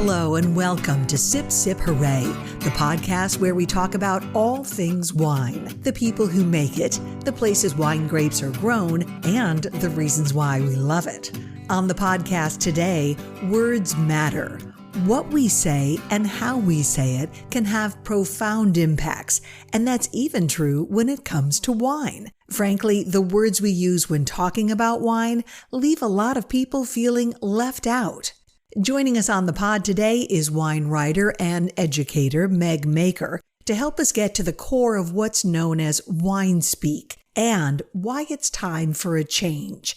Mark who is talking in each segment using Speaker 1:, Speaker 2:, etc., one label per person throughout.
Speaker 1: Hello and welcome to Sip Sip Hooray, the podcast where we talk about all things wine, the people who make it, the places wine grapes are grown, and the reasons why we love it. On the podcast today, words matter. What we say and how we say it can have profound impacts, and that's even true when it comes to wine. Frankly, the words we use when talking about wine leave a lot of people feeling left out. Joining us on the pod today is wine writer and educator Meg Maker to help us get to the core of what's known as wine speak and why it's time for a change.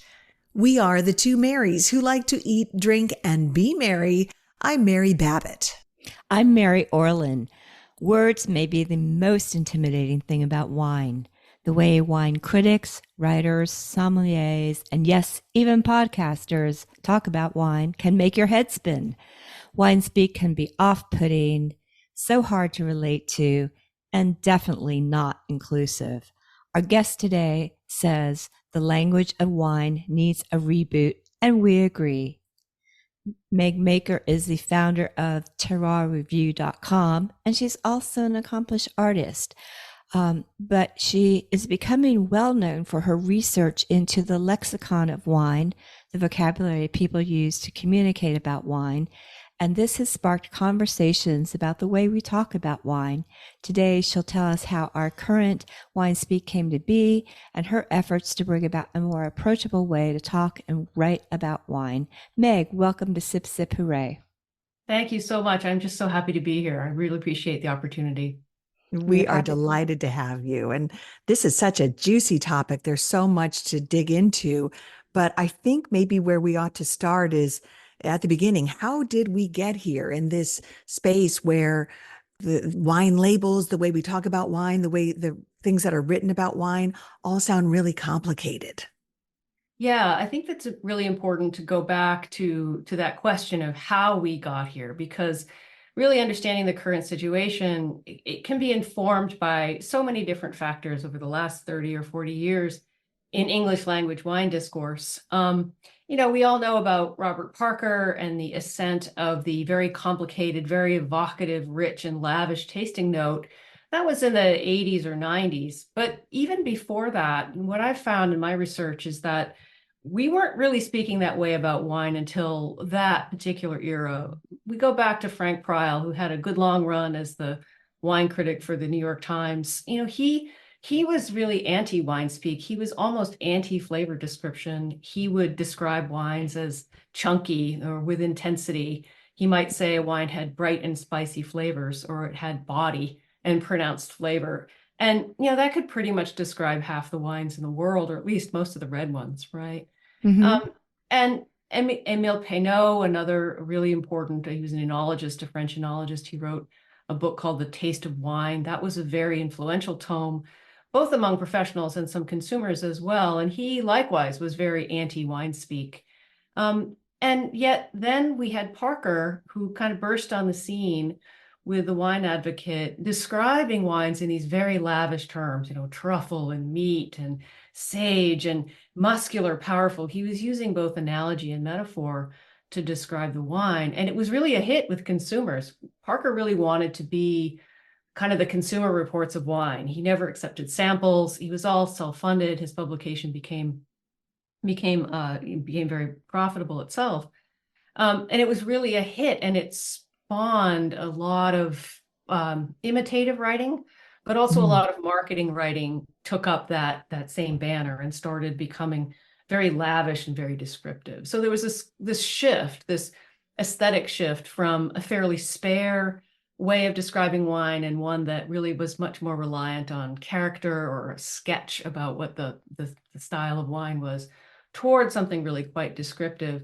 Speaker 1: We are the two Marys who like to eat, drink, and be merry. I'm Mary Babbitt.
Speaker 2: I'm Mary Orlin. Words may be the most intimidating thing about wine. The way wine critics, writers, sommeliers, and yes, even podcasters talk about wine can make your head spin. Wine speak can be off-putting, so hard to relate to, and definitely not inclusive. Our guest today says the language of wine needs a reboot, and we agree. Meg Maker is the founder of terroirreview.com, and she's also an accomplished artist. But she is becoming well known for her research into the lexicon of wine, the vocabulary people use to communicate about wine. And this has sparked conversations about the way we talk about wine. Today, she'll tell us how our current wine speak came to be and her efforts to bring about a more approachable way to talk and write about wine. Meg, welcome to Sip Sip Hooray.
Speaker 3: Thank you so much. I'm just so happy to be here. I really appreciate the opportunity.
Speaker 1: We are delighted to have you. And this is such a juicy topic. There's so much to dig into. But I think maybe where we ought to start is at the beginning. How did we get here in this space where the wine labels, the way we talk about wine, the way the things that are written about wine all sound really complicated?
Speaker 3: Yeah, I think that's really important to go back to that question of how we got here, because really understanding the current situation, it can be informed by so many different factors over the last 30 or 40 years in English language wine discourse. We all know about Robert Parker and the ascent of the very complicated, very evocative, rich and lavish tasting note. That was in the 80s or 90s. But even before that, what I've found in my research is that we weren't really speaking that way about wine until that particular era. We go back to Frank Pryal, who had a good long run as the wine critic for the New York Times. He was really anti-wine speak. He was almost anti-flavor description. He would describe wines as chunky or with intensity. He might say a wine had bright and spicy flavors, or it had body and pronounced flavor. And, that could pretty much describe half the wines in the world, or at least most of the red ones, right?
Speaker 2: Mm-hmm.
Speaker 3: And Émile Peynaud, another really important, he was an enologist, a French enologist. He wrote a book called The Taste of Wine. That was a very influential tome, both among professionals and some consumers as well. And he likewise was very anti-wine speak. And yet then we had Parker, who kind of burst on the scene with the Wine Advocate, describing wines in these very lavish terms, truffle and meat and sage and muscular, powerful. He was using both analogy and metaphor to describe the wine. And it was really a hit with consumers. Parker really wanted to be kind of the Consumer Reports of wine. He never accepted samples. He was all self-funded. His publication became very profitable itself. And it was really a hit, and it spawned a lot of imitative writing, but also a lot of marketing writing took up that same banner and started becoming very lavish and very descriptive. So there was this shift, this aesthetic shift from a fairly spare way of describing wine, and one that really was much more reliant on character or a sketch about what the style of wine was, towards something really quite descriptive.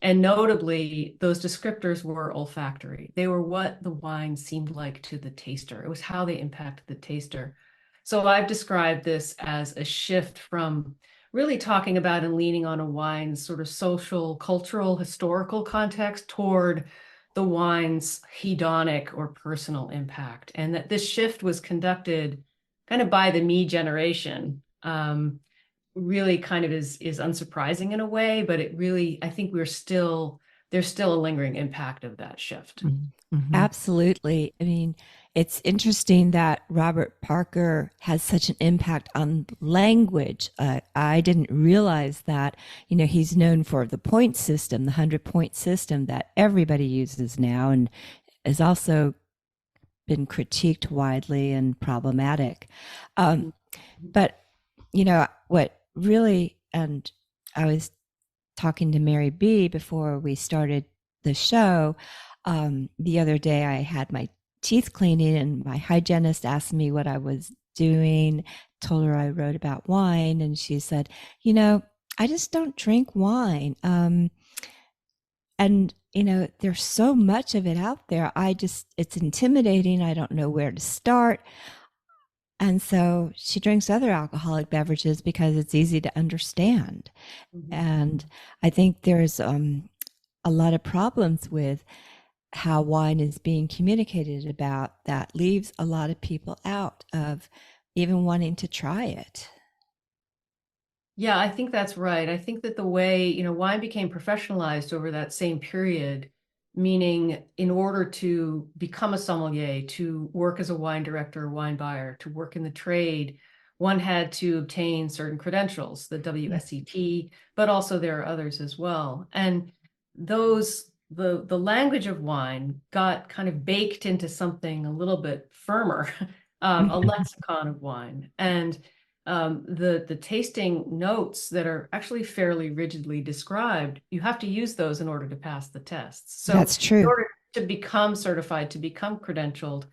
Speaker 3: And notably, those descriptors were olfactory. They were what the wine seemed like to the taster. It was how they impacted the taster. So I've described this as a shift from really talking about and leaning on a wine's sort of social, cultural, historical context toward the wine's hedonic or personal impact. And that this shift was conducted kind of by the me generation. Really kind of is unsurprising in a way, but it really, I think we're still there's still a lingering impact of that shift.
Speaker 1: Mm-hmm.
Speaker 2: Absolutely. I mean, it's interesting that Robert Parker has such an impact on language. I didn't realize that. You know, he's known for the point system, the 100-point system that everybody uses now, and has also been critiqued widely and problematic.
Speaker 3: Mhm.
Speaker 2: But, you know, what really, and I was talking to Mary B before we started the show. The other day, I had my teeth cleaning, and my hygienist asked me what I was doing. Told her I wrote about wine, and she said, "You know, I just don't drink wine." And you know, there's so much of it out there. It's intimidating. I don't know where to start. And so she drinks other alcoholic beverages because it's easy to understand.
Speaker 3: Mhm.
Speaker 2: And I think there's a lot of problems with how wine is being communicated about that leaves a lot of people out of even wanting to try it.
Speaker 3: Yeah, I think that's right. I think that the way, wine became professionalized over that same period, meaning in order to become a sommelier, to work as a wine director or wine buyer, to work in the trade, one had to obtain certain credentials, the WSET, but also there are others as well. And the language of wine got kind of baked into something a little bit firmer, a lexicon of wine. And the tasting notes that are actually fairly rigidly described, you have to use those in order to pass the tests. So
Speaker 2: That's
Speaker 3: in
Speaker 2: true.
Speaker 3: order to become certified, to become credentialed,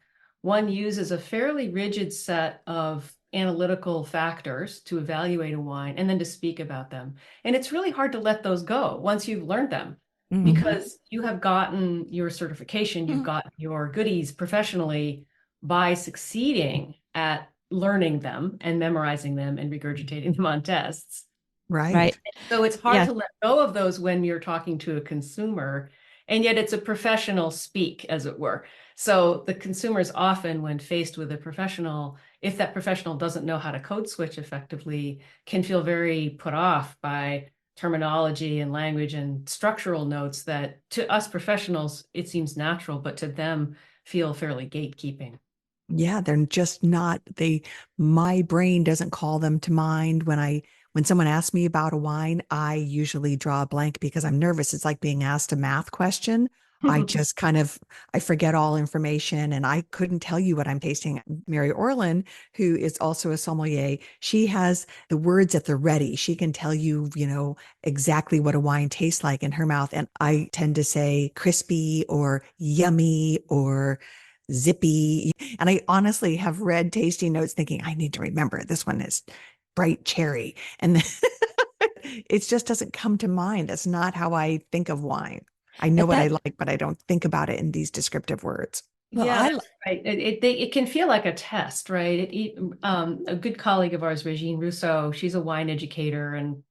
Speaker 3: one uses a fairly rigid set of analytical factors to evaluate a wine and then to speak about them. And it's really hard to let those go once you've learned them, because you have gotten your certification, you've gotten your goodies professionally by succeeding at learning them and memorizing them and regurgitating them on tests.
Speaker 2: Right.
Speaker 1: Right.
Speaker 3: So it's hard
Speaker 2: Yeah.
Speaker 3: to let go of those when you're talking to a consumer, and yet it's a professional speak, as it were. So the consumers often, when faced with a professional, if that professional doesn't know how to code switch effectively, can feel very put off by terminology and language and structural notes that to us professionals, it seems natural, but to them feel fairly gatekeeping.
Speaker 1: Yeah, they're just not my brain doesn't call them to mind when someone asks me about a wine, I usually draw a blank because I'm nervous. It's like being asked a math question. I just I forget all information and I couldn't tell you what I'm tasting. Mary Orlin, who is also a sommelier, she has the words at the ready. She can tell you, exactly what a wine tastes like in her mouth. And I tend to say crispy or yummy or zippy. And I honestly have read tasting notes thinking, I need to remember this one is bright cherry. And it just doesn't come to mind. That's not how I think of wine. I know
Speaker 2: But
Speaker 1: what I
Speaker 2: that,
Speaker 1: like, but I don't think about it in these descriptive words.
Speaker 2: well,
Speaker 3: Yeah, that's right. It can feel like a test, right? A good colleague of ours, Regine Rousseau, she's a wine educator and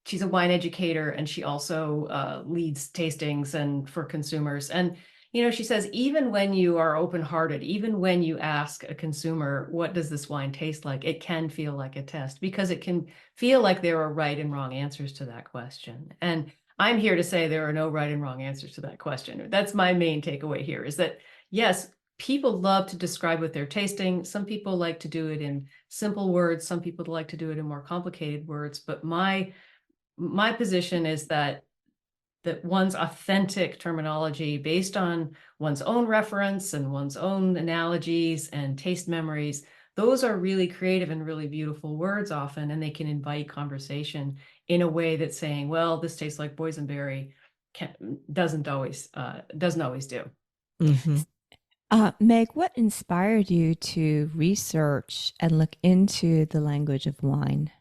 Speaker 3: she's a wine educator, and she also leads tastings and for consumers. And she says even when you are open-hearted, even when you ask a consumer, what does this wine taste like, it can feel like a test because it can feel like there are right and wrong answers to that question. And I'm here to say there are no right and wrong answers to that question. That's my main takeaway here, is that yes, people love to describe what they're tasting. Some people like to do it in simple words. Some people like to do it in more complicated words. But my position is that one's authentic terminology based on one's own reference and one's own analogies and taste memories, those are really creative and really beautiful words often, and they can invite conversation in a way that's saying, well, this tastes like boysenberry, doesn't always do.
Speaker 1: Mm-hmm.
Speaker 2: Meg, what inspired you to research and look into the language of wine?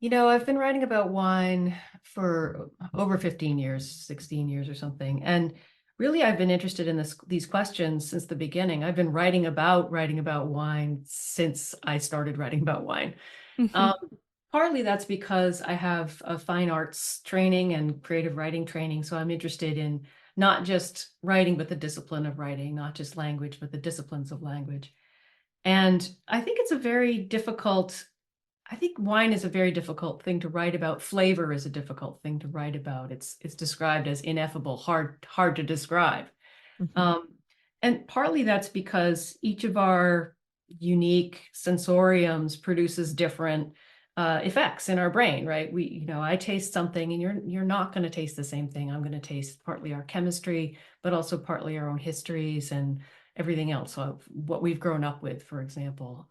Speaker 3: I've been writing about wine for over 15 years, 16 years or something. And really, I've been interested in these questions since the beginning. I've been writing about wine since I started writing about wine. Um, Partly that's because I have a fine arts training and creative writing training. So I'm interested in not just writing, but the discipline of writing, not just language, but the disciplines of language. And I think it's a very difficult I think wine is a very difficult thing to write about. Flavor is a difficult thing to write about. It's described as ineffable, hard to describe.
Speaker 2: Mhm.
Speaker 3: Um, and partly that's because each of our unique sensoriums produces different effects in our brain, right? I taste something, and you're not going to taste the same thing. I'm going to taste partly our chemistry, but also partly our own histories and everything else. So what we've grown up with, for example,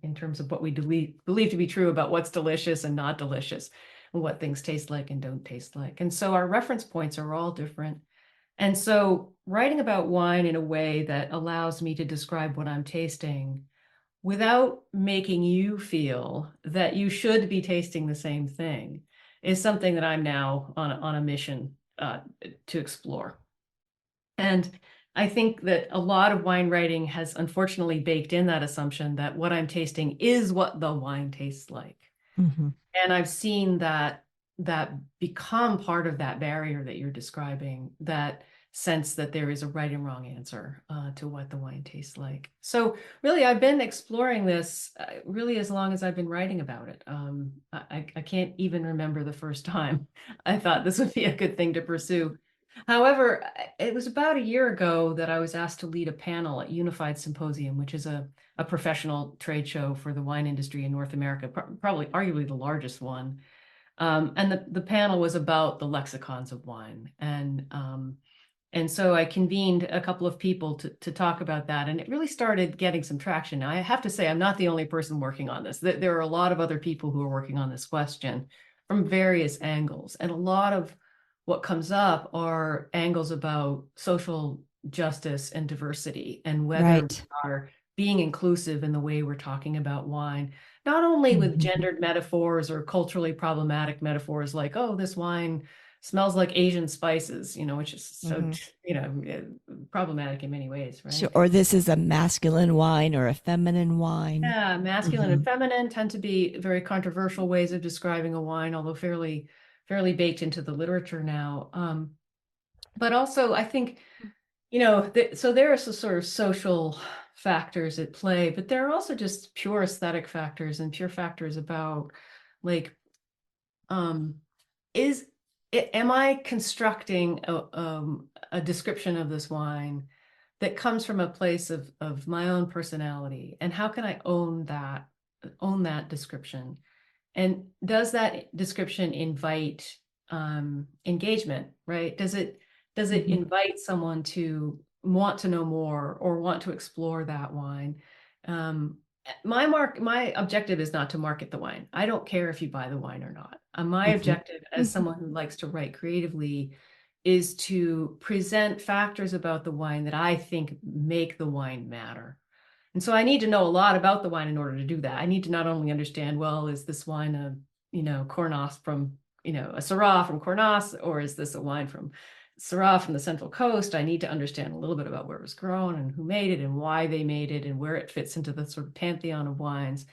Speaker 3: in terms of what we believe to be true about what's delicious and not delicious, and what things taste like and don't taste like. And so our reference points are all different. And so writing about wine in a way that allows me to describe what I'm tasting without making you feel that you should be tasting the same thing is something that I'm now on a mission to explore. And I think that a lot of wine writing has unfortunately baked in that assumption that what I'm tasting is what the wine tastes like.
Speaker 2: Mhm.
Speaker 3: And I've seen that become part of that barrier that you're describing, that sense that there is a right and wrong answer to what the wine tastes like. So really, I've been exploring this really as long as I've been writing about it. I can't even remember the first time I thought this would be a good thing to pursue. However, it was about a year ago that I was asked to lead a panel at Unified Symposium, which is a professional trade show for the wine industry in North America, probably arguably the largest one. And the panel was about the lexicons of wine. And so I convened a couple of people to talk about that. And it really started getting some traction. Now, I have to say, I'm not the only person working on this. There are a lot of other people who are working on this question from various angles. And a lot of what comes up are angles about social justice and diversity, and whether we
Speaker 2: Right.
Speaker 3: are being inclusive in the way we're talking about wine, not only with
Speaker 2: Mhm.
Speaker 3: gendered metaphors or culturally problematic metaphors like, oh, this wine smells like Asian spices, which is so,
Speaker 2: Mhm.
Speaker 3: problematic in many ways, right?
Speaker 2: Sure. Or this is a masculine wine or a feminine wine.
Speaker 3: Yeah, masculine and
Speaker 2: Mhm.
Speaker 3: feminine tend to be very controversial ways of describing a wine, although fairly baked into the literature now. But also, I think, so there are some sort of social factors at play, but there are also just pure aesthetic factors and pure factors about, like, um, am I constructing a description of this wine that comes from a place of my own personality, and how can I own that description? And does that description invite engagement, right? Does it
Speaker 2: Mhm.
Speaker 3: invite someone to want to know more or want to explore that wine? Um, my objective is not to market the wine. I don't care if you buy the wine or not. My
Speaker 2: Mhm.
Speaker 3: objective as
Speaker 2: Mhm.
Speaker 3: someone who likes to write creatively is to present factors about the wine that I think make the wine matter. And so I need to know a lot about the wine in order to do that. I need to not only understand, well, is this wine Cornas from, a Syrah from Cornas, or is this a wine from Syrah from the Central Coast? I need to understand a little bit about where it was grown and who made it and why they made it and where it fits into the sort of pantheon of wines.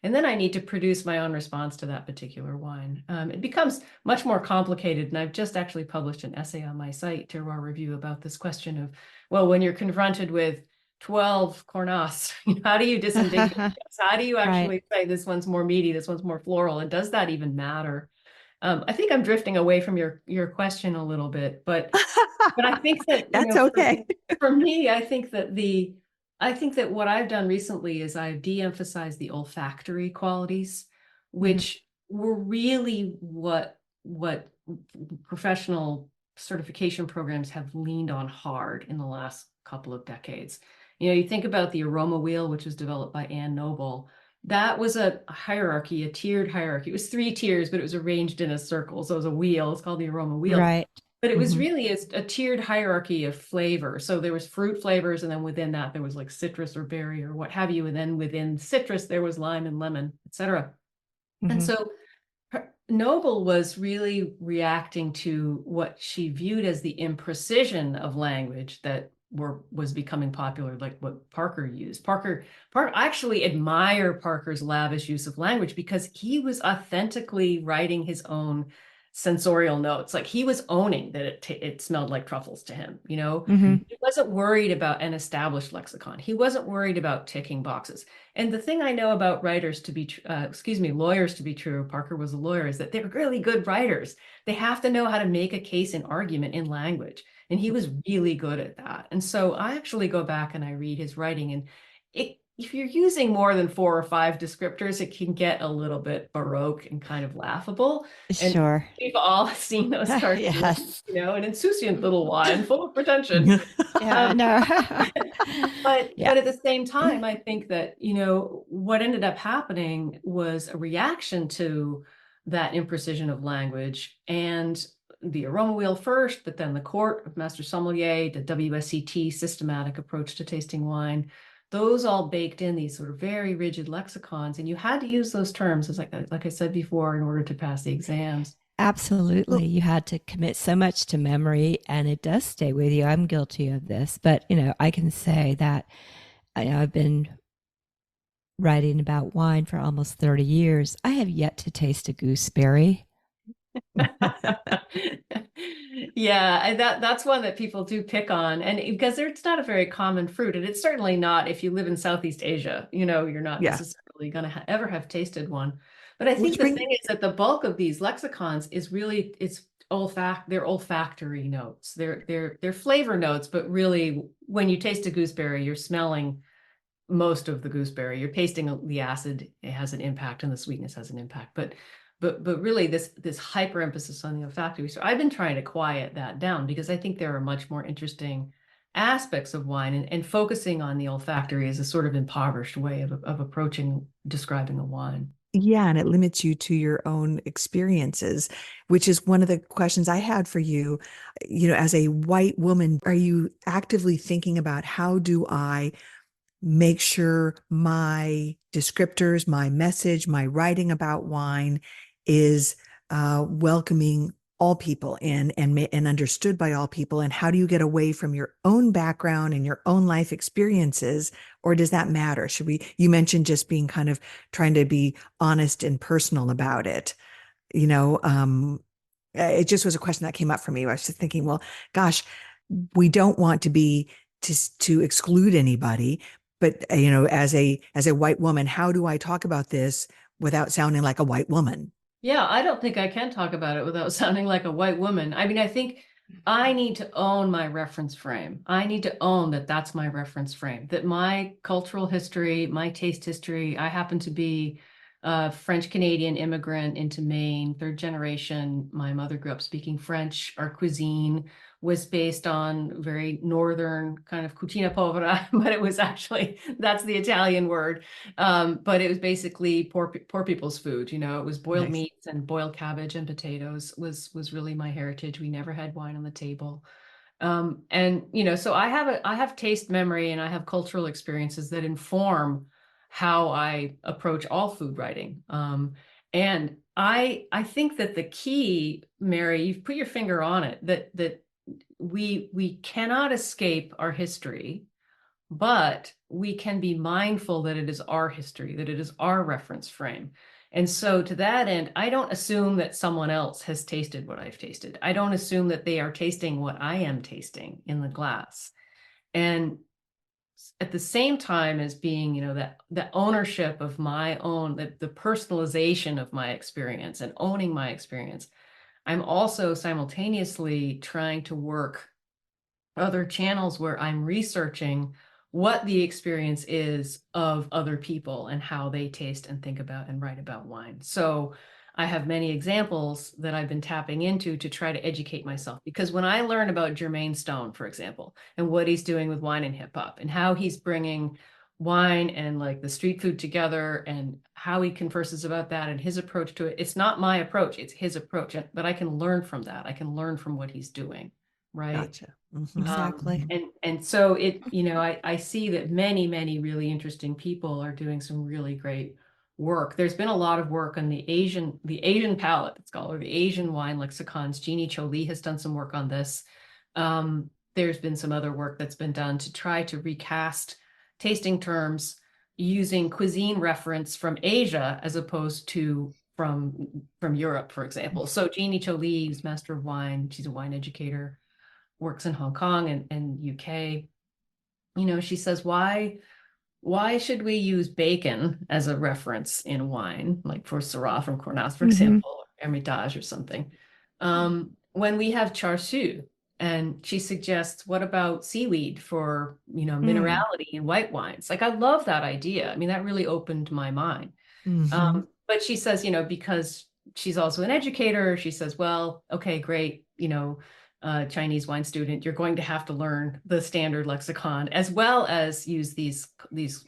Speaker 3: And then I need to produce my own response to that particular wine. It becomes much more complicated. And I've just actually published an essay on my site, Terroir Review, about this question of, well, when you're confronted with 12 Cornas, how do you disambiguate this? How do you
Speaker 2: Right.
Speaker 3: actually say this one's more meaty, this one's more floral? And does that even matter? I think I'm drifting away from your question a little bit, but I think that,
Speaker 2: That's okay.
Speaker 3: for me, I think that what I've done recently is I've de-emphasized the olfactory qualities,
Speaker 2: Mhm.
Speaker 3: which were really what professional certification programs have leaned on hard in the last couple of decades. You think about the aroma wheel, which was developed by Anne Noble. That was a hierarchy, a tiered hierarchy. It was 3 tiers, but it was arranged in a circle. So it was a wheel. It's called the aroma wheel.
Speaker 2: Right.
Speaker 3: But it was
Speaker 2: Mhm.
Speaker 3: really a tiered hierarchy of flavor. So there was fruit flavors, and then within that there was like citrus or berry or what have you. And then within citrus there was lime and lemon, etc. And
Speaker 2: Mhm.
Speaker 3: so Noble was really reacting to what she viewed as the imprecision of language that was becoming popular, like what Parker used. Parker, I actually admire Parker's lavish use of language because he was authentically writing his own sensorial notes. Like he was owning that it smelled like truffles to him, you know?
Speaker 2: Hmm.
Speaker 3: He wasn't worried about an established lexicon. He wasn't worried about ticking boxes. And the thing I know about writers to be, lawyers to be true, Parker was a lawyer, is that they're really good writers. They have to know how to make a case and argument in language. And he was really good at that. And so I actually go back and I read his writing, and if you're using more than 4 or 5 descriptors, it can get a little bit baroque and kind of laughable. And
Speaker 2: Sure.
Speaker 3: we've all seen those cartoons,
Speaker 2: Yes.
Speaker 3: you know, an insouciant little wine full of pretension.
Speaker 2: Yeah, no.
Speaker 3: But
Speaker 2: Yeah.
Speaker 3: at the same time, I think that, you know, what ended up happening was a reaction to that imprecision of language, and the aroma wheel first, but then the court of master sommelier, the WSET, systematic approach to tasting wine. Those all baked in these sort of very rigid lexicons, and you had to use those terms, as like I said before, in order to pass the exams.
Speaker 2: Absolutely. You had to commit so much to memory, and it does stay with you. I'm guilty of this, but I can say that I've been writing about wine for almost 30 years. I have yet to taste a gooseberry.
Speaker 3: Yeah, that's one that people do pick on, and because it's not a very common fruit, and it's certainly not if you live in Southeast Asia, you know, you're not
Speaker 1: Yeah.
Speaker 3: necessarily going to ever have tasted one. But I think
Speaker 1: Which
Speaker 3: the
Speaker 1: bring
Speaker 3: thing is that the bulk of these lexicons is really they're olfactory notes. They're flavor notes, but really when you taste a gooseberry, you're smelling most of the gooseberry. You're tasting the acid, it has an impact, and the sweetness has an impact. But really this hyper emphasis on the olfactory. So I've been trying to quiet that down, because I think there are much more interesting aspects of wine, and focusing on the olfactory is a sort of impoverished way of approaching describing a wine.
Speaker 1: Yeah, and it limits you to your own experiences, which is one of the questions I had for you. As a white woman, are you actively thinking about how do I make sure my descriptors, my message, my writing about wine is welcoming all people and understood by all people? And how do you get away from your own background and your own life experiences? Or does that matter? You mentioned just being kind of trying to be honest and personal about it. It just was a question that came up for me. I was just thinking, well, gosh, we don't want to be to exclude anybody, but as a white woman, how do I talk about this without sounding like a white woman?
Speaker 3: Yeah, I don't think I can talk about it without sounding like a white woman. I mean, I think I need to own my reference frame. I need to own that that's my reference frame, that my cultural history, my taste history, I happen to be a French Canadian immigrant into Maine, third generation. My mother grew up speaking French. Our cuisine was based on very northern kind of cucina povera, but it was actually, that's the Italian word. But it was basically poor people's food. You know, it was boiled
Speaker 1: Nice.
Speaker 3: meats and boiled cabbage and potatoes was really my heritage. We never had wine on the table. And so I have taste memory, and I have cultural experiences that inform how I approach all food writing. And I think that the key, Mary, you've put your finger on it, that we cannot escape our history, but we can be mindful that it is our history, that it is our reference frame. And so to that end, I don't assume that someone else has tasted what I've tasted. I don't assume that they are tasting what I am tasting in the glass. And at the same time as being, that ownership of my own, the personalization of my experience and owning my experience, I'm also simultaneously trying to work other channels where I'm researching what the experience is of other people and how they taste and think about and write about wine. So I have many examples that I've been tapping into to try to educate myself. Because when I learn about Jermaine Stone, for example, and what he's doing with wine and hip hop, and how he's bringing wine and like the street food together, and how he converses about that and his approach to it, it's not my approach, it's his approach. But I can learn from that. I can learn from what he's doing. Right.
Speaker 1: Gotcha. Mhm.
Speaker 2: Exactly.
Speaker 3: And so I see that many, many really interesting people are doing some really great work. There's been a lot of work on the Asian palate, it's called, or the Asian wine lexicons. Jeannie Cho Lee has done some work on this. There's been some other work that's been done to try to recast tasting terms using cuisine reference from Asia as opposed to from Europe, for example. So Jeannie Cho Lee, who's Master of Wine, she's a wine educator, works in Hong Kong and UK. She says, why should we use bacon as a reference in wine, like for Syrah from Cornas, for
Speaker 2: Mm-hmm.
Speaker 3: example, or Hermitage or something, when we have char siu? And she suggests, what about seaweed for,
Speaker 2: Mm.
Speaker 3: minerality in white wines? Like, I love that idea. I mean, that really opened my mind.
Speaker 1: Hmm.
Speaker 3: But she says, because she's also an educator, she says, well, okay, great, Chinese wine student, you're going to have to learn the standard lexicon as well as use these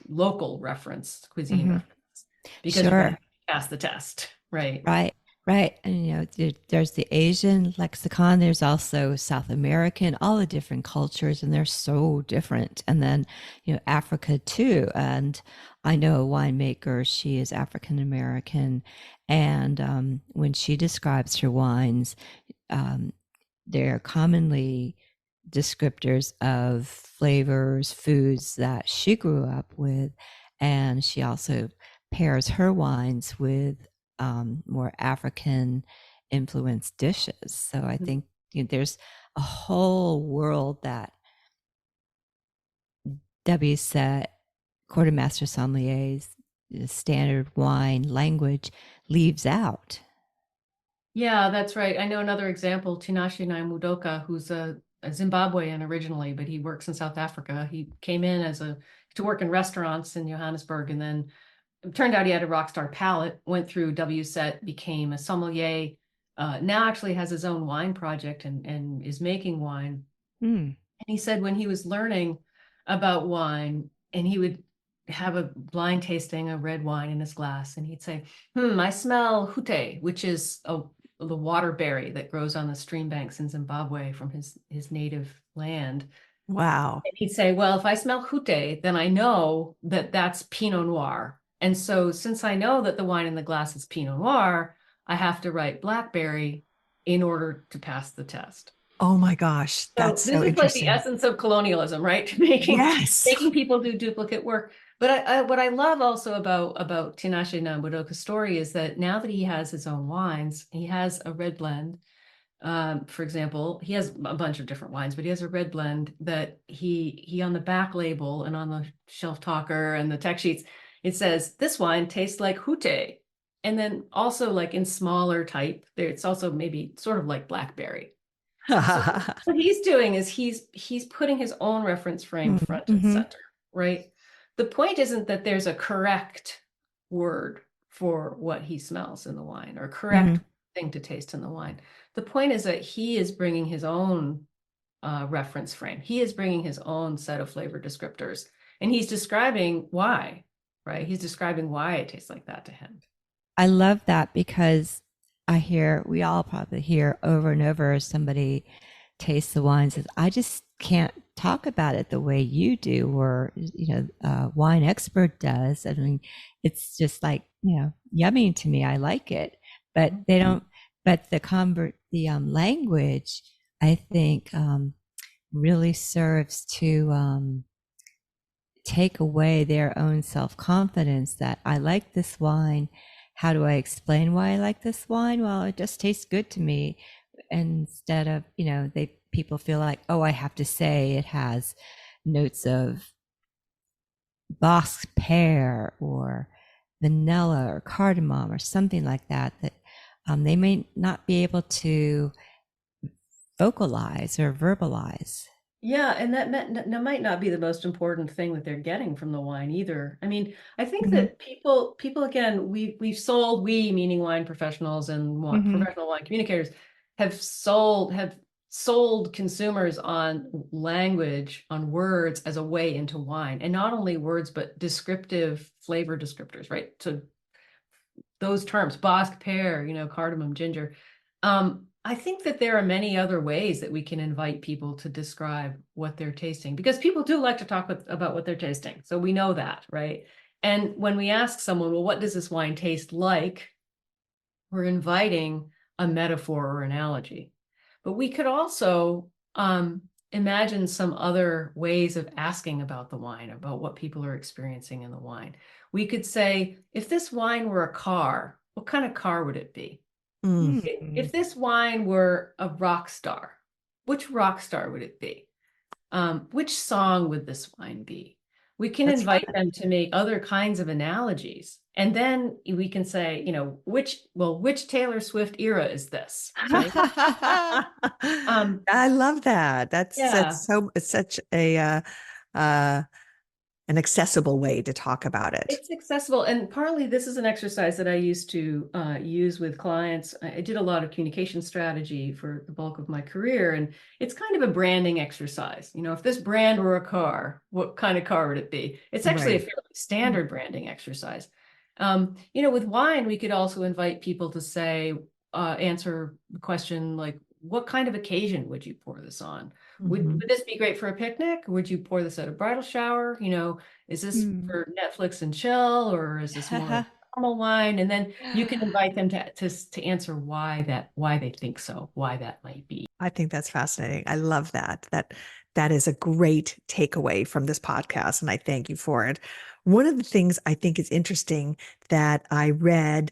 Speaker 3: local cuisine
Speaker 2: Mm-hmm.
Speaker 3: references, because you're going to
Speaker 2: Sure.
Speaker 3: pass the test, right?
Speaker 2: Right, right. And there's the Asian lexicon, there's also South American, all the different cultures, and they're so different. And then, Africa too. And I know a winemaker, she is African American, and when she describes her wines, um, they're commonly descriptors of flavors, foods that she grew up with. And she also pairs her wines with more African influenced dishes. So I think there's a whole world that WSET, quartermaster sommeliers, standard wine language leaves out.
Speaker 3: Yeah, that's right. I know another example, Tinashe Mudoka, who's a Zimbabwean originally, but he works in South Africa. He came in to work in restaurants in Johannesburg, and then it turned out he had a rock star palate, went through WSET, became a sommelier, now actually has his own wine project and is making wine.
Speaker 2: Mm.
Speaker 3: And he said when he was learning about wine, and he would have a blind tasting of red wine in his glass, and he'd say, I smell hute, which is the waterberry that grows on the stream banks in Zimbabwe from his native land.
Speaker 1: Wow.
Speaker 3: And he'd say, well, if I smell hute, then I know that that's Pinot Noir. And so since I know that the wine in the glass is Pinot Noir, I have to write blackberry in order to pass the test.
Speaker 1: Oh my gosh,
Speaker 3: So
Speaker 1: that's
Speaker 3: this
Speaker 1: so
Speaker 3: is like the
Speaker 1: interesting.
Speaker 3: essence of colonialism, right? Making
Speaker 1: Yes.
Speaker 3: making people do duplicate work. But what I love also about Tinashe Nambudoka's story is that now that he has his own wines, he has a red blend. For example, he has a bunch of different wines, but he has a red blend that he on the back label and on the shelf talker and the tech sheets, it says this wine tastes like hute. And then also like in smaller type, there it's also maybe sort of like blackberry. So what he's doing is he's putting his own reference frame front and
Speaker 2: Mm-hmm.
Speaker 3: center, right? The point isn't that there's a correct word for what he smells in the wine or
Speaker 2: Mm-hmm.
Speaker 3: correct thing to taste in the wine. The point is that he is bringing his own reference frame. He is bringing his own set of flavor descriptors, and he's describing why, right? He's describing why it tastes like that to him.
Speaker 2: I love that because we all probably hear over and over somebody tastes the wine and says, I just can't talk about it the way you do, or, a wine expert does. I mean, it's just like, yummy to me. I like it, but they don't, but the language, I think, really serves to, take away their own self-confidence that I like this wine. How do I explain why I like this wine? Well, it just tastes good to me. Instead of, people feel like, oh, I have to say it has notes of Bosc pear or vanilla or cardamom or something like that, that they may not be able to vocalize or verbalize.
Speaker 3: Yeah, and that might not be the most important thing that they're getting from the wine either. I mean, I think
Speaker 2: Mm-hmm.
Speaker 3: that people again, we meaning wine professionals and
Speaker 2: Mm-hmm.
Speaker 3: professional wine communicators have sold consumers on language, on words as a way into wine, and not only words but descriptive flavor descriptors, right? So those terms, Bosc pear, cardamom, ginger. I think that there are many other ways that we can invite people to describe what they're tasting, because people do like to talk about what they're tasting. So we know that, right? And when we ask someone, well, what does this wine taste like? We're inviting a metaphor or analogy. But we could also imagine some other ways of asking about the wine, about what people are experiencing in the wine. We could say, if this wine were a car, what kind of car would it be?
Speaker 1: Mm.
Speaker 3: If this wine were a rock star, which rock star would it be? Which song would this wine be? We can
Speaker 1: That's
Speaker 3: invite
Speaker 1: fun.
Speaker 3: them to make other kinds of analogies. And then we can say, which Taylor Swift era is this, right? Um,
Speaker 1: I love that.
Speaker 3: yeah,
Speaker 1: It's such a uh, an accessible way to talk about it.
Speaker 3: it's accessible. And partly this is an exercise that I used to use with clients. I did a lot of communication strategy for the bulk of my career. And it's kind of a branding exercise. If this brand were a car, what kind of car would it be? It's actually a
Speaker 1: Right.
Speaker 3: fairly standard branding exercise. With wine, we could also invite people to say, answer the question like, what kind of occasion would you pour this on? Would
Speaker 1: Mhm.
Speaker 3: this be great for a picnic? Would you pour this at a bridal shower? Is this
Speaker 2: Hmm.
Speaker 3: for Netflix and chill, or is this more like normal wine? And then you can invite them to answer why they think so, why that might be.
Speaker 1: I think that's fascinating. I love that. That is a great takeaway from this podcast, and I thank you for it. One of the things I think is interesting that I read,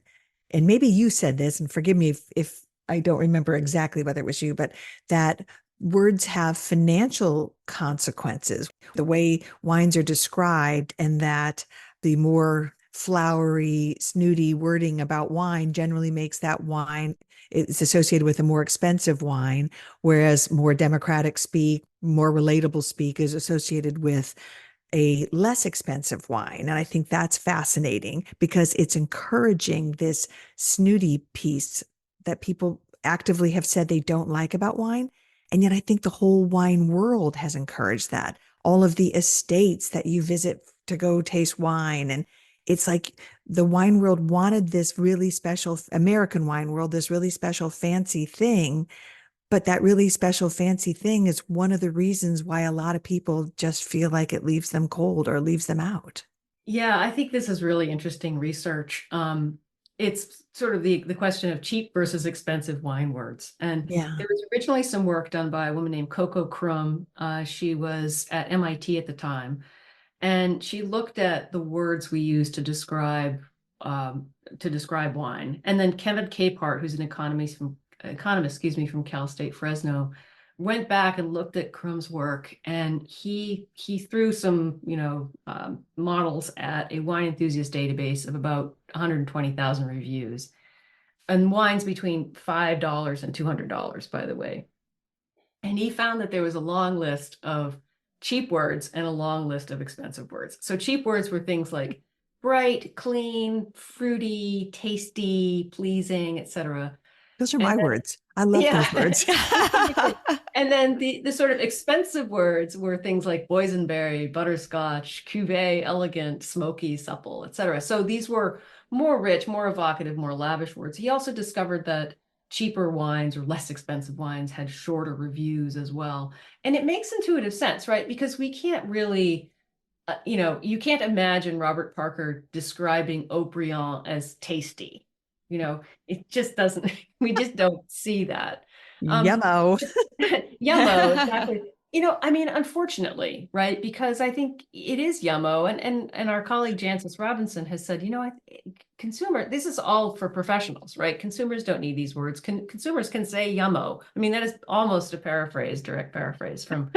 Speaker 1: and maybe you said this, and forgive me if I don't remember exactly whether it was you, but that words have financial consequences. The way wines are described, and that the more flowery, snooty wording about wine generally makes that wine, it's associated with a more expensive wine, whereas more democratic speak, more relatable speak is associated with a less expensive wine. And I think that's fascinating because it's encouraging this snooty piece that people actively have said they don't like about wine. And yet I think the whole wine world has encouraged that. All of the estates that you visit to go taste wine. And it's like the wine world wanted this really special, American wine world, this really special fancy thing, but that really special fancy thing is one of the reasons why a lot of people just feel like it leaves them cold or leaves them out.
Speaker 3: Yeah, I think this is really interesting research. It's sort of the question of cheap versus expensive wine words. And
Speaker 1: Yeah.
Speaker 3: there was originally some work done by a woman named Coco Crum. She was at MIT at the time. And she looked at the words we use to describe wine. And then Kevin Capehart, who's an economist, excuse me, from Cal State Fresno, went back and looked at Crum's work, and he threw some models at a wine enthusiast database of about 120,000 reviews, and wines between $5 and $200, by the way. And he found that there was a long list of cheap words and a long list of expensive words. So cheap words were things like bright, clean, fruity, tasty, pleasing, etc.
Speaker 1: Those are
Speaker 3: And
Speaker 1: my
Speaker 3: then,
Speaker 1: words. I love
Speaker 3: yeah,
Speaker 1: those words.
Speaker 3: exactly. And then the sort of expensive words were things like boysenberry, butterscotch, cuvee, elegant, smoky, supple, etc. So these were more rich, more evocative, more lavish words. He also discovered that cheaper wines or less expensive wines had shorter reviews as well. And it makes intuitive sense, right? Because we can't really, you can't imagine Robert Parker describing Haut-Brion as tasty. It just doesn't, we just don't see that. Um,
Speaker 1: Yummo.
Speaker 3: Yummo, exactly. Unfortunately, right? Because I think it is yummo, and our colleague Jancis Robinson has said, consumer, this is all for professionals, right? Consumers don't need these words. Consumers can say yummo. I mean, that is almost a paraphrase, direct paraphrase from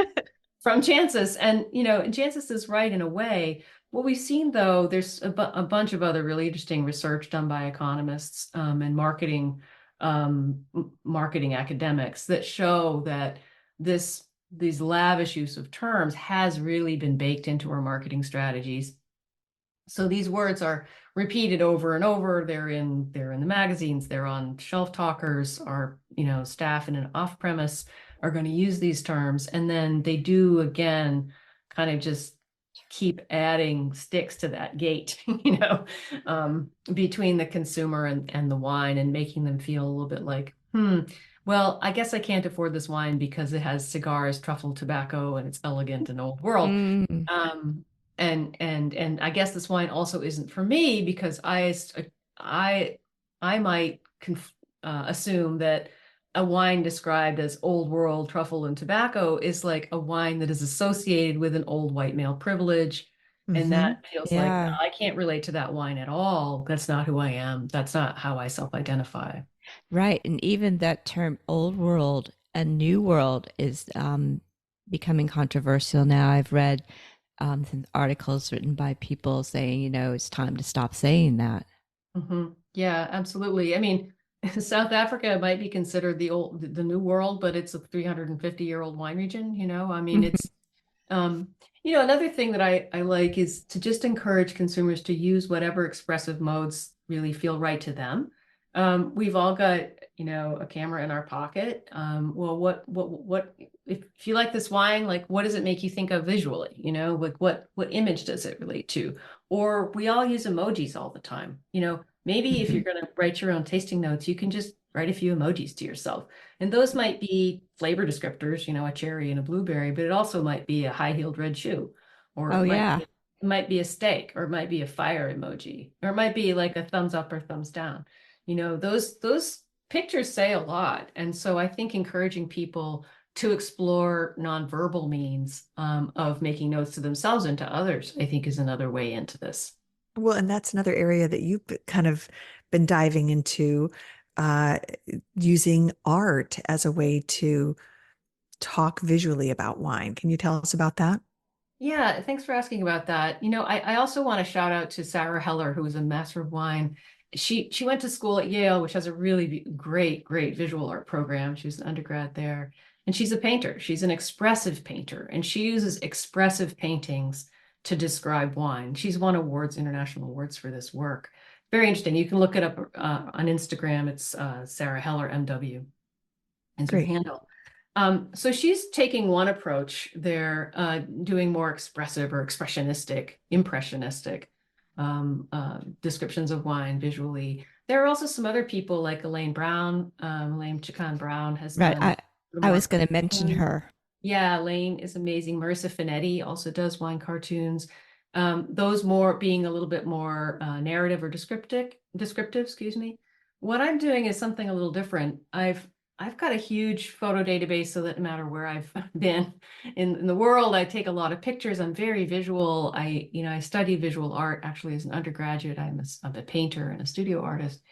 Speaker 3: Jancis, and Jancis is right in a way. What we've seen, though, there's a bunch of other really interesting research done by economists and marketing academics that show that these lavish use of terms has really been baked into our marketing strategies. So these words are repeated over and over. They're in the magazines, they're on shelf talkers. Our staff in an off-premise are going to use these terms, and then they do again kind of just keep adding sticks to that gate, between the consumer and the wine, and making them feel a little bit like, well, I guess I can't afford this wine because it has cigars, truffle, tobacco, and it's elegant and old world.
Speaker 2: Mm.
Speaker 3: Um, and I guess this wine also isn't for me because I might assume that a wine described as old world truffle and tobacco is like a wine that is associated with an old white male privilege, And
Speaker 1: Mm-hmm.
Speaker 3: that feels like
Speaker 2: Yeah.
Speaker 3: I can't relate to that wine at all. That's not who I am. That's not how I self-identify.
Speaker 2: Right. And even that term old world and new world is becoming controversial now. I've read some articles written by people saying, it's time to stop saying that.
Speaker 3: Yeah, absolutely. I mean, South Africa might be considered the new world, but it's a 350-year-old wine region, I mean, it's um, another thing that I like is to just encourage consumers to use whatever expressive modes really feel right to them. We've all got, a camera in our pocket. Well, what if you like this wine, like what does it make you think of visually? Like what image does it relate to? Or we all use emojis all the time. Maybe if
Speaker 2: Mhm.
Speaker 3: you're going to write your own tasting notes, you can just write a few emojis to yourself. And those might be flavor descriptors, a cherry and a blueberry, but it also might be a high-heeled red shoe, or
Speaker 2: Oh, yeah.
Speaker 3: it might be a steak, or it might be a fire emoji, or it might be like a thumbs up or thumbs down. Those pictures say a lot. And so I think encouraging people to explore nonverbal means of making notes to themselves and to others, I think is another way into this.
Speaker 1: Well, and that's another area that you've kind of been diving into, uh, using art as a way to talk visually about wine. Can you tell us about that?
Speaker 3: Yeah, thanks for asking about that. I also want to shout out to Sarah Heller, who is a master of wine. She went to school at Yale, which has a really great visual art program. She was an undergrad there. And she's a painter. She's an expressive painter, and she uses expressive paintings to describe wine. She's won awards, international awards for this work. Very interesting. You can look it up on Instagram. It's Sarah Heller MW is her
Speaker 1: Great.
Speaker 3: handle. So she's taking one approach there, doing more expressive or impressionistic descriptions of wine visually. There are also some other people like Elaine Chacon Brown has
Speaker 2: Right.
Speaker 3: done
Speaker 2: I
Speaker 3: more
Speaker 2: was going to mention
Speaker 3: cartoons.
Speaker 2: her.
Speaker 3: Yeah, Elaine is amazing. Marissa Finetti also does wine cartoons. Those more being a little bit more narrative or descriptive, excuse me. What I'm doing is something a little different. I've got a huge photo database so that no matter where I've been in the world, I take a lot of pictures. I'm very visual. I studied visual art actually as an undergraduate. I'm a painter and a studio artist.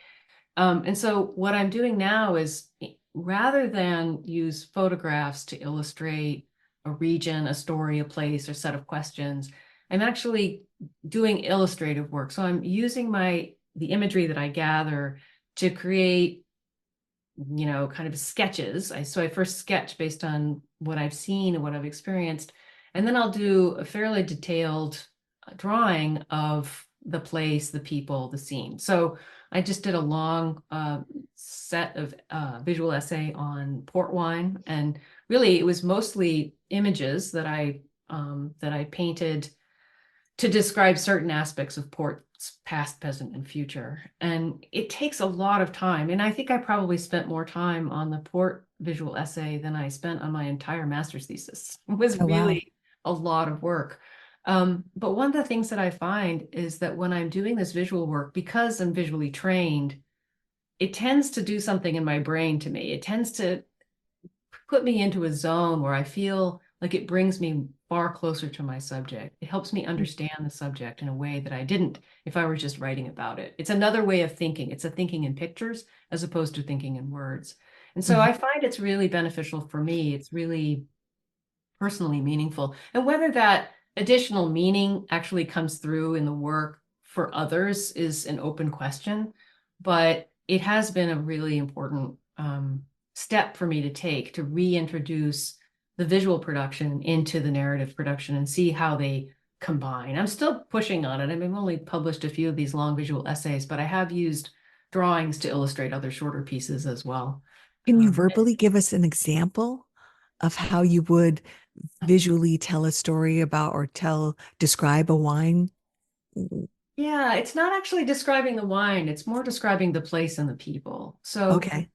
Speaker 3: And so what I'm doing now is rather than use photographs to illustrate a region, a story, a place, or set of questions, I'm actually doing illustrative work. So I'm using the imagery that I gather to create, kind of sketches. So I first sketch based on what I've seen and what I've experienced, and then I'll do a fairly detailed drawing of the place, the people, the scene. So I just did a long set of visual essay on port wine, and really it was mostly images that I painted to describe certain aspects of port's past, present, and future. And it takes a lot of time. And I think I probably spent more time on the port visual essay than I spent on my entire master's thesis. It was
Speaker 2: Oh, wow.
Speaker 3: really a lot of work. But one of the things that I find is that when I'm doing this visual work, because I'm visually trained, it tends to do something in my brain to me. It tends to put me into a zone where I feel like it brings me far closer to my subject. It helps me understand the subject in a way that I didn't if I were just writing about it. It's another way of thinking. It's a thinking in pictures as opposed to thinking in words. And so
Speaker 1: Mhm.
Speaker 3: I find it's really beneficial for me. It's really personally meaningful. And whether that additional meaning actually comes through in the work for others is an open question, but it has been a really important step for me to take to reintroduce the visual production into the narrative production and see how they combine. I'm still pushing on it. I mean, I've only published a few of these long visual essays, but I have used drawings to illustrate other shorter pieces as well.
Speaker 1: Can you
Speaker 3: Um,
Speaker 1: verbally give us an example of how you would visually tell a story about or describe a wine?
Speaker 3: Yeah, it's not actually describing the wine, it's more describing the place and the people.
Speaker 1: Okay.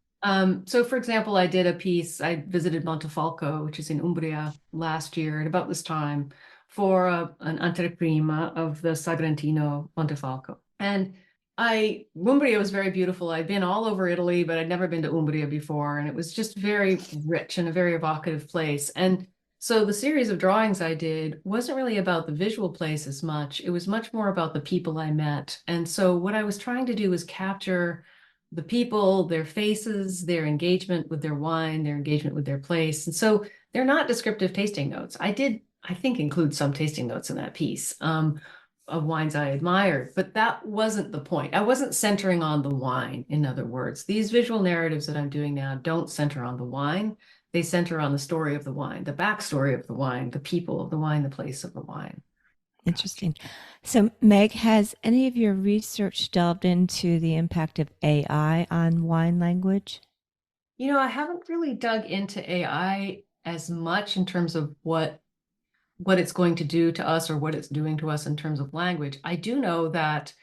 Speaker 3: So for example, I visited Montefalco, which is in Umbria last year at about this time for an anteprima of the Sagrantino Montefalco. And Umbria was very beautiful. I'd been all over Italy, but I'd never been to Umbria before. And it was just very rich and a very evocative place. And So the series of drawings I did wasn't really about the visual place as much. It was much more about the people I met. And so what I was trying to do was capture the people, their faces, their engagement with their wine, their engagement with their place. And so they're not descriptive tasting notes. I did, I think, include some tasting notes in that piece of wines I admired, but that wasn't the point. I wasn't centering on the wine, in other words. These visual narratives that I'm doing now don't center on the wine. They center on the story of the wine, the backstory of the wine, the people of the wine, the place of the wine.
Speaker 2: Interesting. So, Meg, has any of your research delved into the impact of AI on wine language?
Speaker 3: You know, I haven't really dug into AI as much in terms of what it's going to do to us or what it's doing to us in terms of language. I do know that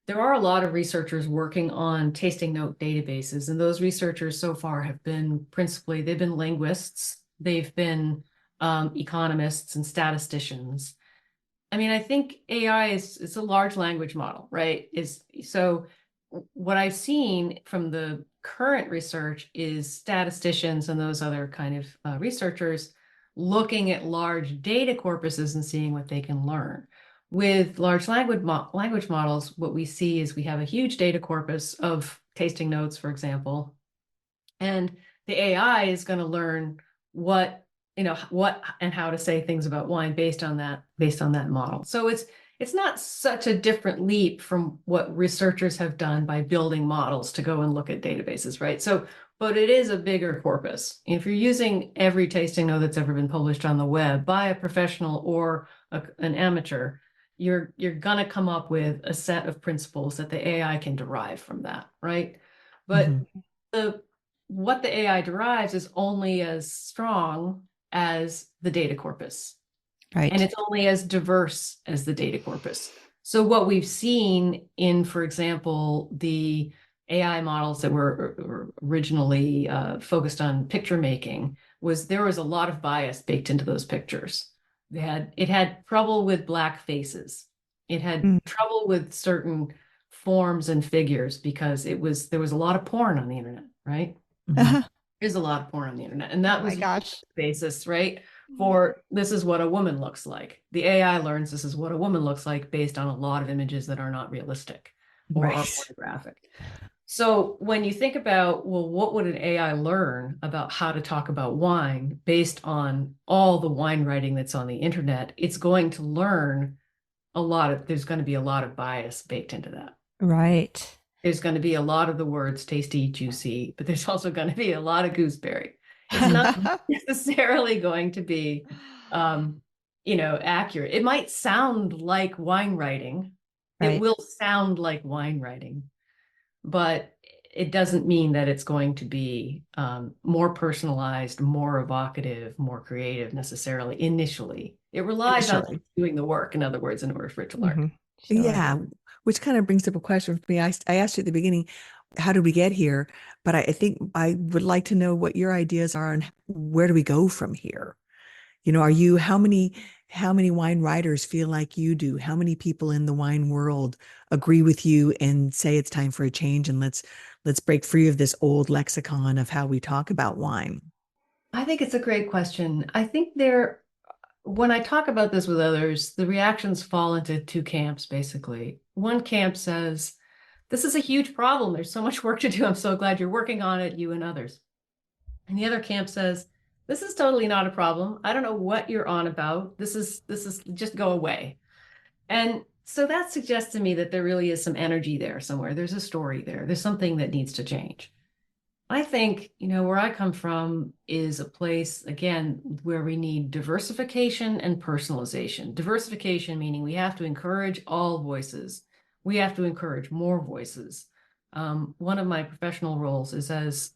Speaker 3: there are a lot of researchers working on tasting note databases, and those researchers so far have been principally, they've been linguists, they've been economists and statisticians. I mean, I think AI is it's a large language model, right? Is so what I've seen from the current research is statisticians and those other kind of researchers looking at large data corpuses and seeing what they can learn. With large language models, what we see is we have a huge data corpus of tasting notes, for example, and the AI is going to learn what what and how to say things about wine based on that model. So it's not such a different leap from what researchers have done by building models to go and look at databases, right? So, but it is a bigger corpus. If you're using every tasting note that's ever been published on the web by a professional or an amateur, you're going to come up with a set of principles that the AI can derive from that, right? But what the AI derives is only as strong as the data corpus.
Speaker 2: Right.
Speaker 3: And it's only as diverse as the data corpus. So what we've seen in, for example, the AI models that were originally focused on picture making was there was a lot of bias baked into those pictures. It had trouble with black faces. It had trouble with certain forms and figures because there was a lot of porn on the internet, right? There's a lot of porn on the internet. And that was the basis, right? For this is what a woman looks like. The AI learns this is what a woman looks like based on a lot of images that are not realistic or are pornographic. So when you think about, well, what would an AI learn about how to talk about wine based on all the wine writing that's on the internet? It's going to learn there's going to be a lot of bias baked into that.
Speaker 2: Right.
Speaker 3: There's going to be a lot of the words tasty, juicy, but there's also going to be a lot of gooseberry. It's not necessarily going to be, accurate. It might sound like wine writing.
Speaker 2: Right.
Speaker 3: It will sound like wine writing, but it doesn't mean that it's going to be more personalized, more evocative, more creative necessarily initially. It relies on doing the work, in other words, in order for it to learn.
Speaker 1: Sure. Yeah, which kind of brings up a question for me. I asked you at the beginning, how did we get here? But I think I would like to know what your ideas are on where do we go from here? How many wine writers feel like you do? How many people in the wine world agree with you and say it's time for a change and let's break free of this old lexicon of how we talk about wine?
Speaker 3: I think it's a great question. I think when I talk about this with others, the reactions fall into two camps, basically. One camp says, this is a huge problem. There's so much work to do. I'm so glad you're working on it, you and others. And the other camp says, this is totally not a problem. I don't know what you're on about. This is just go away. And so that suggests to me that there really is some energy there somewhere. There's a story there. There's something that needs to change. I think, where I come from is a place, again, where we need diversification and personalization. Diversification meaning we have to encourage all voices. We have to encourage more voices. One of my professional roles is as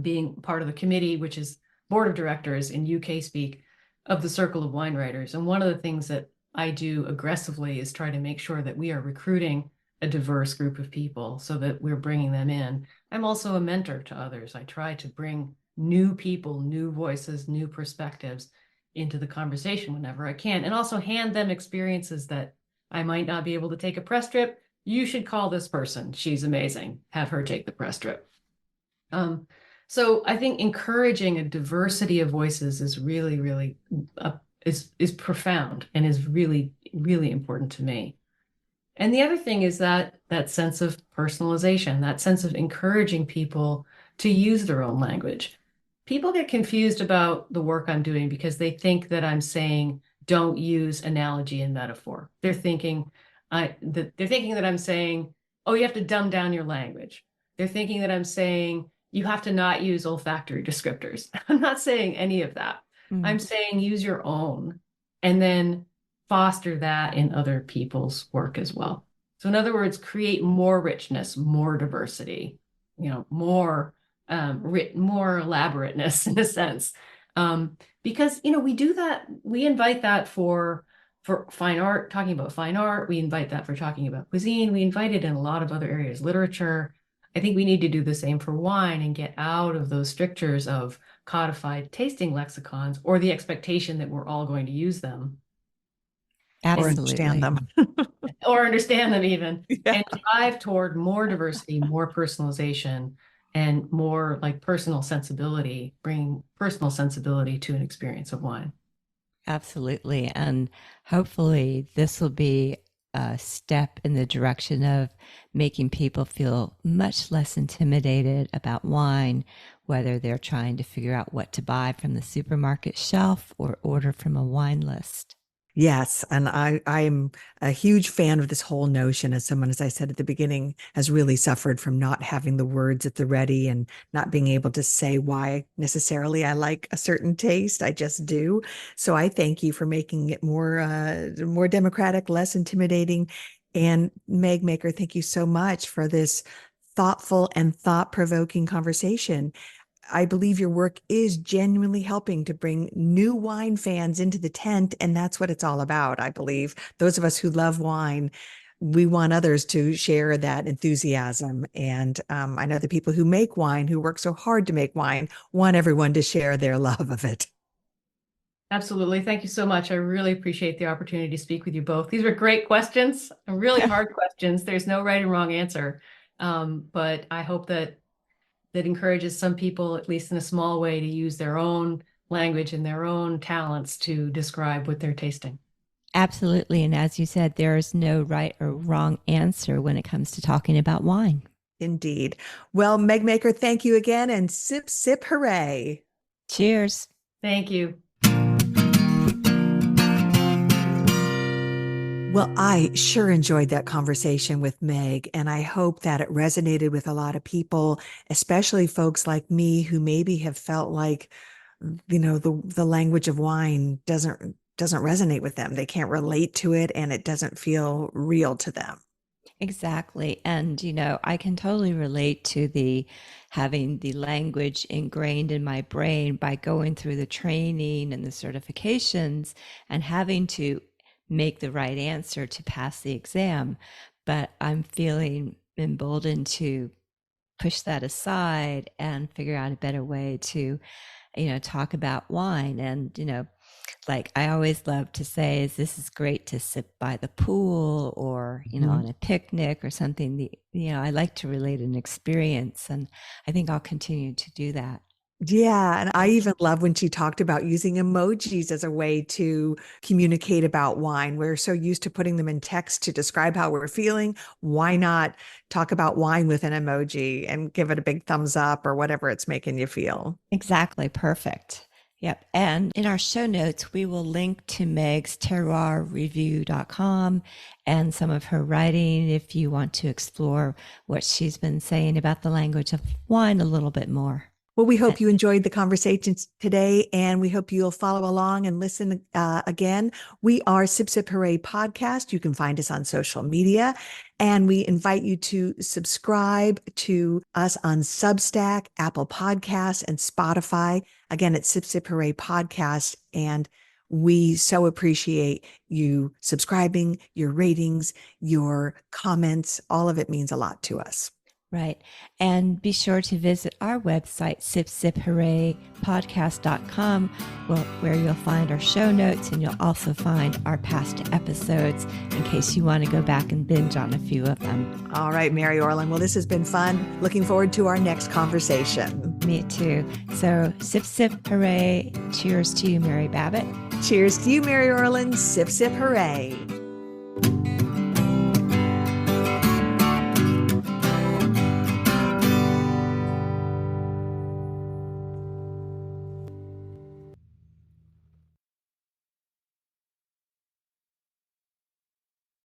Speaker 3: being part of the committee, which is board of directors in UK speak of the Circle of Wine Writers. And one of the things that I do aggressively is try to make sure that we are recruiting a diverse group of people so that we're bringing them in. I'm also a mentor to others. I try to bring new people, new voices, new perspectives into the conversation whenever I can, and also hand them experiences that I might not be able to take a press trip. You should call this person. She's amazing. Have her take the press trip. So I think encouraging a diversity of voices is really, really is profound and is really, really important to me. And the other thing is that sense of personalization, that sense of encouraging people to use their own language. People get confused about the work I'm doing because they think that I'm saying don't use analogy and metaphor. They're thinking that I'm saying, oh, you have to dumb down your language. They're thinking that I'm saying you have to not use olfactory descriptors. I'm not saying any of that. I'm saying use your own and then foster that in other people's work as well. So in other words, create more richness, more diversity, more more elaborateness in a sense. Because we do that, we invite that for fine art, talking about fine art, we invite that for talking about cuisine, we invite it in a lot of other areas, literature. I think we need to do the same for wine and get out of those strictures of codified tasting lexicons or the expectation that we're all going to use them.
Speaker 2: Absolutely.
Speaker 3: Or understand them even,
Speaker 1: Yeah.
Speaker 3: and drive toward more diversity, more personalization, and more like personal sensibility, bring personal sensibility to an experience of wine.
Speaker 2: Absolutely. And hopefully this will be a step in the direction of making people feel much less intimidated about wine, whether they're trying to figure out what to buy from the supermarket shelf or order from a wine list.
Speaker 1: Yes. And I'm a huge fan of this whole notion, as someone, as I said at the beginning, has really suffered from not having the words at the ready and not being able to say why necessarily I like a certain taste. I just do. So I thank you for making it more democratic, less intimidating. And Meg Maker, thank you so much for this thoughtful and thought-provoking conversation. I believe your work is genuinely helping to bring new wine fans into the tent. And that's what it's all about, I believe. Those of us who love wine, we want others to share that enthusiasm. And I know the people who make wine, who work so hard to make wine, want everyone to share their love of it.
Speaker 3: Absolutely. Thank you so much. I really appreciate the opportunity to speak with you both. These were great questions, really hard questions. There's no right and wrong answer. But I hope that encourages some people, at least in a small way, to use their own language and their own talents to describe what they're tasting.
Speaker 2: Absolutely. And as you said, there is no right or wrong answer when it comes to talking about wine.
Speaker 1: Indeed. Well, Meg Maker, thank you again, and sip, sip, hooray.
Speaker 2: Cheers.
Speaker 3: Thank you.
Speaker 1: Well, I sure enjoyed that conversation with Meg, and I hope that it resonated with a lot of people, especially folks like me who maybe have felt like, the language of wine doesn't resonate with them. They can't relate to it, and it doesn't feel real to them.
Speaker 2: Exactly. And, I can totally relate to having the language ingrained in my brain by going through the training and the certifications and having to make the right answer to pass the exam. But I'm feeling emboldened to push that aside and figure out a better way to, talk about wine. And, like I always love to say this is great to sit by the pool or, on a picnic or something. I like to relate an experience, and I think I'll continue to do that.
Speaker 1: Yeah. And I even love when she talked about using emojis as a way to communicate about wine. We're so used to putting them in text to describe how we're feeling. Why not talk about wine with an emoji and give it a big thumbs up or whatever it's making you feel?
Speaker 2: Exactly. Perfect. Yep. And in our show notes, we will link to Meg's terroirreview.com and some of her writing if you want to explore what she's been saying about the language of wine a little bit more.
Speaker 1: Well, we hope you enjoyed the conversations today, and we hope you'll follow along and listen again. We are Sip Sip Hooray Podcast. You can find us on social media, and we invite you to subscribe to us on Substack, Apple Podcasts, and Spotify. Again, it's Sip Sip Hooray Podcast, and we so appreciate you subscribing, your ratings, your comments. All of it means a lot to us.
Speaker 2: Right. And be sure to visit our website, sipsiphooray.podcast.com, where you'll find our show notes, and you'll also find our past episodes in case you want to go back and binge on a few of them.
Speaker 1: All right, Mary Orland. Well, this has been fun. Looking forward to our next conversation.
Speaker 2: Me too. So sip, sip, hooray. Cheers to you, Mary Babbitt.
Speaker 1: Cheers to you, Mary Orland. Sip, sip, hooray.